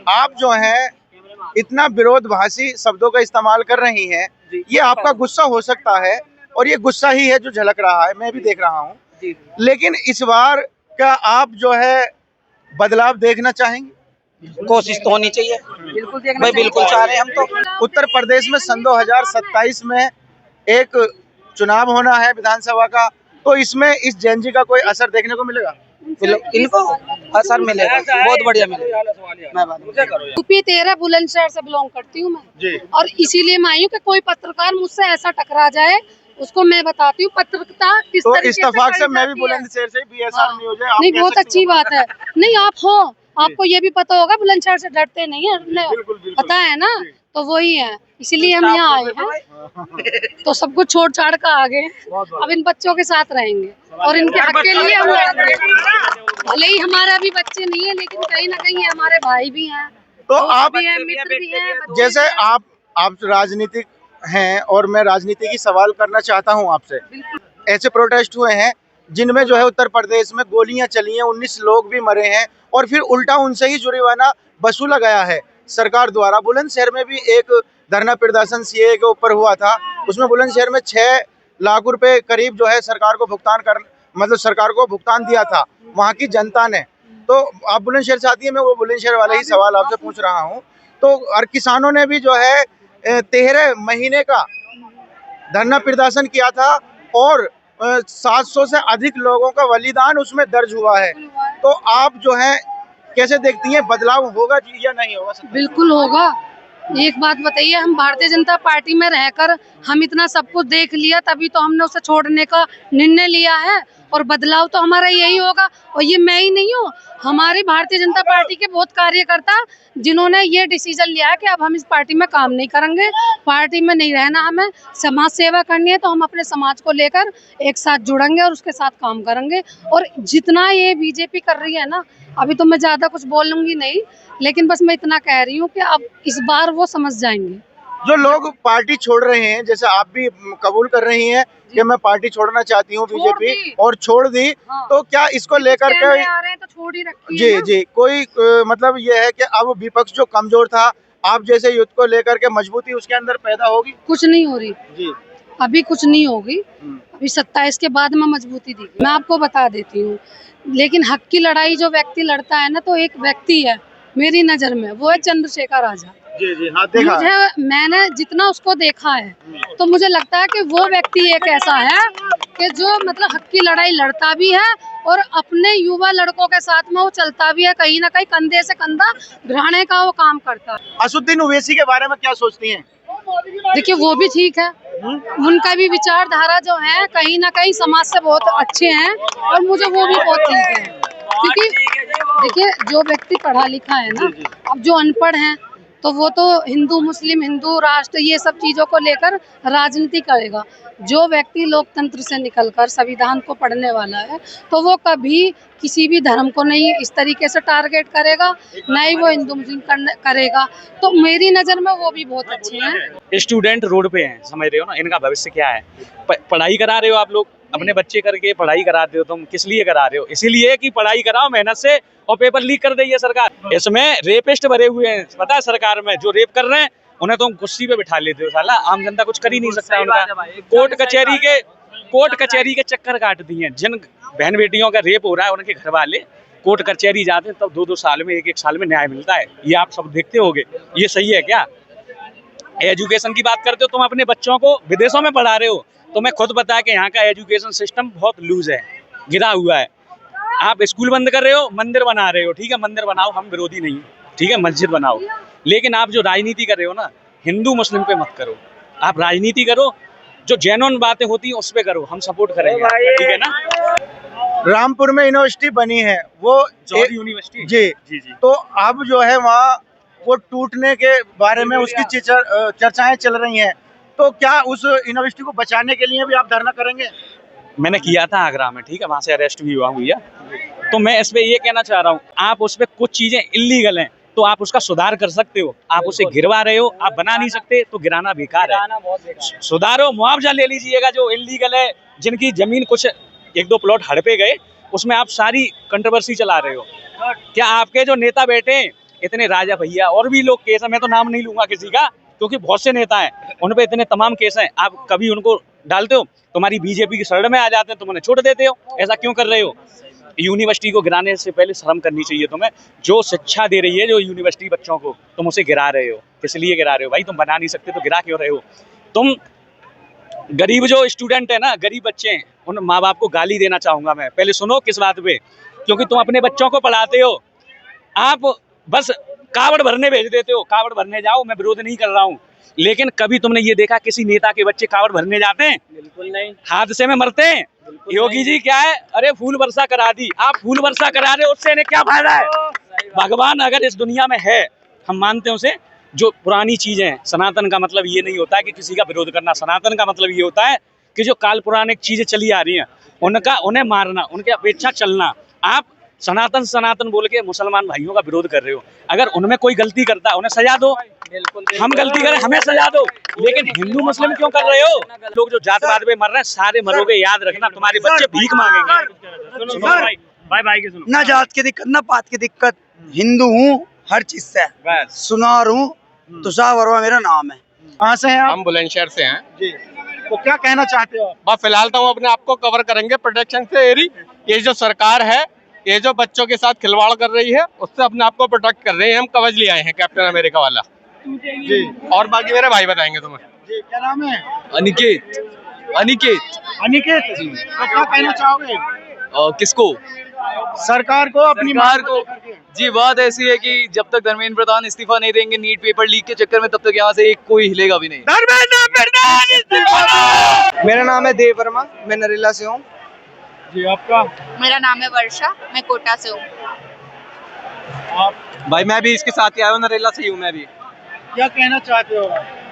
आप जो है इतना विरोधभाषी शब्दों का इस्तेमाल कर रही हैं, ये आपका गुस्सा हो सकता है और ये गुस्सा ही है जो झलक रहा है, मैं भी देख रहा हूँ। लेकिन इस बार क्या आप जो है बदलाव देखना चाहेंगे? कोशिश तो होनी चाहिए, बिल्कुल भाई, बिल्कुल चाह रहे हैं हम तो। उत्तर प्रदेश में सन 2027 में एक चुनाव होना है विधानसभा का, तो इसमें इस जेएनजी का कोई असर देखने को मिलेगा? इनको असर मिलेगा, बहुत बढ़िया मिलेगा। यूपी 13 बुलंदशहर से बिलोंग करती हूँ मैं, और इसीलिए मैं आई हूँ कि कोई पत्रकार मुझसे ऐसा टकरा जाए, उसको मैं बताती हूँ पत्रकारिता किस तरीके से इत्तेफाक से मैं भी बुलंदशहर से बीएसआर न्यूज़ है। नहीं, बहुत अच्छी बात है। नहीं, आप हो, आपको ये भी पता होगा बुलंदशहर से डरते नहीं है, पता है ना, तो वही है, इसीलिए हम यहाँ आए हैं। तो सब कुछ छोड़ छाड़ कर आ गए, अब इन बच्चों के साथ रहेंगे और इनके हक के लिए हम लड़ेंगे। भले ही हमारे अभी बच्चे नहीं है, लेकिन कहीं ना कहीं हमारे भाई भी हैं, तो आप भी हैं, मित्र भी हैं। जैसे आप राजनीतिक हैं और मैं राजनीति की सवाल करना चाहता हूं आपसे। ऐसे प्रोटेस्ट हुए हैं जिनमें जो है उत्तर प्रदेश में गोलियां चली हैं, 19 लोग भी मरे हैं और फिर उल्टा उनसे ही जुर्माना वसूला गया है सरकार द्वारा। बुलंदशहर में भी एक धरना प्रदर्शन सीए के ऊपर हुआ था, उसमें बुलंदशहर में 6 लाख रुपए करीब जो है सरकार को भुगतान दिया था वहाँ की जनता ने। तो आप बुलंदशहर से आती है, मैं वो बुलंदशहर वाला ही सवाल आपसे पूछ रहा हूँ। तो और किसानों ने भी जो है 13 महीने का धरना प्रदर्शन किया था और 700 से अधिक लोगों का बलिदान उसमें दर्ज हुआ है। तो आप जो है कैसे देखती हैं, बदलाव होगा या नहीं होगा? बिल्कुल होगा। एक बात बताइए, हम भारतीय जनता पार्टी में रहकर हम इतना सब कुछ देख लिया, तभी तो हमने उसे छोड़ने का निर्णय लिया है, और बदलाव तो हमारा यही होगा। और ये मैं ही नहीं हूँ, हमारी भारतीय जनता पार्टी के बहुत कार्यकर्ता जिन्होंने ये डिसीजन लिया है कि अब हम इस पार्टी में काम नहीं करेंगे, पार्टी में नहीं रहना, हमें समाज सेवा करनी है, तो हम अपने समाज को लेकर एक साथ जुड़ेंगे और उसके साथ काम करेंगे। और जितना ये बीजेपी कर रही है ना, अभी तो मैं ज्यादा कुछ बोलूंगी नहीं, लेकिन बस मैं इतना कह रही हूँ कि अब इस बार वो समझ जाएंगे। जो लोग पार्टी छोड़ रहे हैं, जैसे आप भी कबूल कर रही हैं कि मैं पार्टी छोड़ना चाहती हूँ बीजेपी, और छोड़ दी, हाँ। तो क्या इसको लेकर के आ रहे हैं तो छोड़ ही रखिए जी कोई मतलब ये है कि अब विपक्ष जो कमजोर था, आप जैसे युद्ध को लेकर के मजबूती उसके अंदर पैदा होगी? कुछ नहीं हो रही जी, अभी कुछ नहीं होगी, अभी 27 के बाद में मजबूती दी। मैं आपको बता देती हूँ, लेकिन हक की लड़ाई जो व्यक्ति लड़ता है ना, तो एक व्यक्ति है मेरी नजर में, वो है चंद्रशेखर आजाद। जी हाँ, देखा मुझे, मैंने जितना उसको देखा है, तो मुझे लगता है कि वो व्यक्ति एक ऐसा है कि जो मतलब हक की लड़ाई लड़ता भी है और अपने युवा लड़कों के साथ में वो चलता भी है, कहीं ना कहीं कंधे से कंधा भिड़ाने का वो काम करता है। असदुद्दीन ओवैसी के बारे में क्या सोचती हैं? देखिए, वो भी ठीक है, उनका भी विचारधारा जो है कहीं ना कहीं समाज से बहुत अच्छे हैं, और मुझे वो भी बहुत ठीक है, क्योंकि देखिए जो व्यक्ति पढ़ा लिखा है ना, अब जो अनपढ़ हैं तो वो तो हिंदू मुस्लिम, हिंदू राष्ट्र, ये सब चीज़ों को लेकर राजनीति करेगा। जो व्यक्ति लोकतंत्र से निकलकर संविधान को पढ़ने वाला है, तो वो कभी किसी भी धर्म को नहीं इस तरीके से टारगेट करेगा, ना ही वो हिंदू मुस्लिम करेगा। तो मेरी नज़र में वो भी बहुत अच्छे हैं। स्टूडेंट रोड पे हैं, समझ रहे हो ना, इनका भविष्य क्या है? पढ़ाई करा रहे हो आप लोग, अपने बच्चे करके पढ़ाई कराते हो, तुम किस लिए करा रहे हो? इसीलिए कि पढ़ाई कराओ मेहनत से और पेपर लीक कर देगी सरकार। इसमें रेपिस्ट भरे हुए हैं, पता है सरकार में, जो रेप कर रहे हैं उन्हें तो कुर्सी पे बिठा लेते हो, साला आम जनता कुछ कर ही नहीं सकता। उनका कोर्ट कचहरी के चक्कर काट दिए हैं। जिन बहन बेटियों का रेप हो रहा है, उनके घर वाले कोर्ट कचहरी जाते हैं, तब 2-2 साल में, 1-1 साल में न्याय मिलता है। ये आप सब देखते होगे, ये सही है क्या? एजुकेशन की बात करते हो, तुम अपने बच्चों को विदेशों में पढ़ा रहे हो, तुम्हें खुद पता है कि यहाँ का एजुकेशन सिस्टम बहुत लूज है, गिरा हुआ है। आप स्कूल बंद कर रहे हो, मंदिर बना रहे हो, ठीक है, मंदिर बनाओ, हम विरोधी नहीं, ठीक है, मस्जिद बनाओ, लेकिन आप जो राजनीति कर रहे हो ना, हिंदू मुस्लिम पे मत करो। आप राजनीति करो, जो जेन्युइन बातें होती हैं उस पे करो, हम सपोर्ट करेंगे, ठीक है ना? रामपुर में यूनिवर्सिटी बनी है, वो यूनिवर्सिटी जी, तो अब जो है वहाँ वो टूटने के बारे में उसकी चर्चाएं चल रही हैं, तो क्या उस यूनिवर्सिटी को बचाने के लिए भी आप धरना करेंगे? मैंने किया था आगरा में, ठीक है, वहाँ से अरेस्ट भी हुआ हुई है। तो मैं इस पे ये कहना चाह रहा हूँ, आप उस पे कुछ चीजें इलीगल हैं तो आप उसका सुधार कर सकते हो, आप उसे गिरवा रहे हो, आप बना नहीं सकते, तो गिराना बेकार है। सुधारो, मुआवजा ले लीजिएगा जो इलीगल है, जिनकी जमीन कुछ 1-2 प्लॉट हड़पे गए, उसमें आप सारी कंट्रोवर्सी चला रहे हो। क्या आपके जो नेता बैठे इतने राजा भैया और भी लोग केस है, मैं तो नाम नहीं लूंगा किसी का क्योंकि बहुत से नेता हैं, उन पे इतने तमाम केस हैं। आप कभी उनको डालते हो, तुम्हारी बीजेपी की शरण में आ जाते हैं, तुम उन्हें छोड़ देते हो। ऐसा क्यों कर रहे हो? यूनिवर्सिटी को गिराने से पहले शर्म करनी चाहिए तुम्हें। जो शिक्षा दे रही है जो यूनिवर्सिटी बच्चों को, तुम उसे गिरा रहे हो। किस लिए गिरा रहे हो भाई? तुम बना नहीं सकते तो गिरा क्यों रहे हो? तुम गरीब जो स्टूडेंट है ना, गरीब बच्चे हैं, उन माँ बाप को गाली देना चाहूंगा मैं। पहले सुनो किस बात पे, क्योंकि तुम अपने बच्चों को पढ़ाते हो, आप बस कावड़ भरने भेज देते हो। कावड़ भरने जाओ, मैं विरोध नहीं कर रहा हूँ, लेकिन कभी तुमने ये देखा किसी नेता के बच्चे कावड़ भरने जाते हैं? बिल्कुल नहीं। हादसे में मरते हैं। योगी जी क्या है, अरे फूल वर्षा करा दी। आप फूल वर्षा करा रहे हो, उससे इन्हें क्या फायदा है? भगवान अगर इस दुनिया में है, हम मानते हैं उसे। जो पुरानी चीजें हैं, सनातन का मतलब ये नहीं होता है कि किसी का विरोध करना। सनातन का मतलब ये होता है कि जो काल पुरानिक चीजें चली आ रही हैं उन्हें मारना, उनके अपेक्षा चलना। आप सनातन सनातन बोल के मुसलमान भाइयों का विरोध कर रहे हो। अगर उनमें कोई गलती करता है उन्हें सजा दो। हम गलती करें हमें सजा दो, लेकिन हिंदू मुस्लिम क्यों कर रहे हो? लोग जो जातवाद में मर रहे हैं सारे मरोगे, याद रखना। तुम्हारे बच्चे भीख मांगेंगे। बाय बाय के सुनो। ना जात की दिक्कत ना पात की दिक्कत, हिंदू हूँ हर चीज से, सुनार हूँ। तुषार वर्मा मेरा नाम है। कहाँ से हैं आप? हम बुलंदशहर से हैं जी, तो क्या कहना चाहते हो? बस फिलहाल तो हम अपने आप को कवर करेंगे प्रोटेक्शन से। ये जो सरकार है, ये जो बच्चों के साथ खिलवाड़ कर रही है, उससे अपने आप को प्रोटेक्ट कर रहे हैं। हम कवच ले आए हैं कैप्टन अमेरिका वाला जी, और बाकी मेरे भाई बताएंगे तुम्हें। जी, क्या नाम है? अनिकेत। अनिकेत अनिकेत जी, तो क्या कहना चाहोगे किसको? सरकार को, अपनी सरकार मांग को? लेकर के? जी, बात ऐसी है कि जब तक धर्मेंद्र प्रधान इस्तीफा नहीं देंगे नीट पेपर लीक के चक्कर में, तब तक यहाँ से एक कोई हिलेगा भी नहीं। मेरा नाम है देव वर्मा, मैं नरेला से हूँ। जी, आपका? मेरा नाम है वर्षा, मैं कोटा से हूँ। आप भाई मैं भी इसके साथ ही आया हूँ, नरेला से ही हूँ मैं भी। क्या कहना चाहते हो?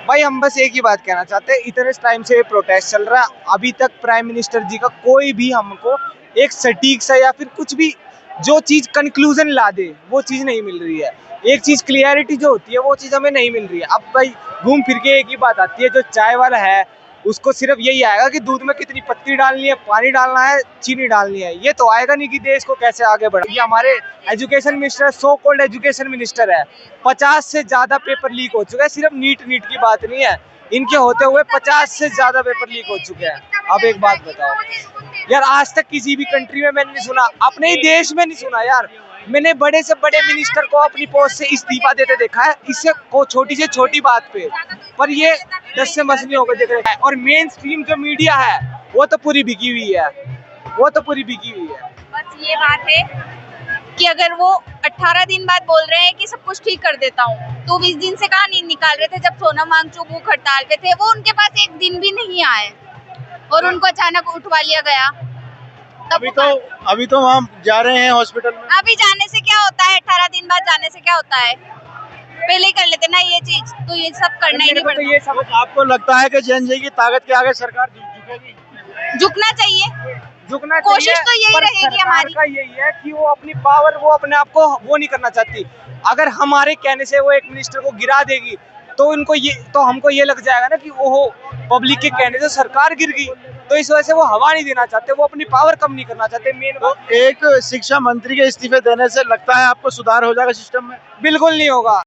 भाई हम बस एक ही बात कहना चाहते हैं, इतने टाइम से प्रोटेस्ट चल रहा है, अभी तक प्राइम मिनिस्टर जी का कोई भी हमको एक सटीक सा या फिर कुछ भी जो चीज कंक्लूजन ला दे, वो चीज नहीं मिल रही है। एक चीज क्लियरिटी जो होती है वो चीज हमें नहीं मिल रही है। अब भाई घूम फिर के एक ही बात आती है, जो चाय वाला है उसको सिर्फ यही आएगा कि दूध में कितनी पत्ती डालनी है, पानी डालना है, चीनी डालनी है। ये तो आएगा नहीं कि देश को कैसे आगे बढ़ा। ये हमारे education minister, so called education minister है, 50 से ज्यादा पेपर लीक हो चुका है। सिर्फ नीट की बात नहीं है, इनके होते हुए 50 से ज्यादा पेपर लीक हो चुके हैं। अब एक बात बताओ यार, आज तक किसी भी कंट्री में मैंने नहीं सुना, अपने ही देश में नहीं सुना यार, मैंने बड़े से बड़े मिनिस्टर को अपनी पोस्ट से इस्तीफा देते देखा है, इससे को छोटी से छोटी बात पे। पर ये 10 से मस नहीं होकर देख रहे हैं। और मेन स्ट्रीम जो मीडिया है वो तो पूरी बिकी हुई है, वो तो पूरी बिकी हुई है। बस ये बात है कि अगर वो 18 दिन बाद बोल रहे हैं कि सब कुछ ठीक कर देता हूँ, तो 20 दिन से कहाँ नींद निकाल रहे थे? जब सोनम वांगचुक भूख हड़ताल पे थे, वो उनके पास एक दिन भी नहीं आए और उनको अचानक उठवा लिया गया। अभी तो वहाँ जा रहे हैं हॉस्पिटल में। अभी जाने से क्या होता है? 18 दिन बाद जाने से क्या होता है? पहले ही कर लेते ना ये चीज, तो ये सब करना ही नहीं पड़ता। ये सब आपको लगता है कि जेएनजे की ताकत के आगे सरकार झुकेगी? झुकना चाहिए, झुकना कोशिश चाहिए, तो यही पर रहेगी सरकार हमारी। का यही है कि वो अपनी पावर, वो अपने आप को वो नहीं करना चाहती। अगर हमारे कहने से वो एक मिनिस्टर को गिरा देगी तो हमको ये लग जाएगा ना कि ओहो, पब्लिक के कहने से सरकार गिर गई, तो इस वजह से वो हवा नहीं देना चाहते, वो अपनी पावर कम नहीं करना चाहते। मेन तो एक शिक्षा मंत्री के इस्तीफे देने से लगता है आपको सुधार हो जाएगा सिस्टम में? बिल्कुल नहीं होगा।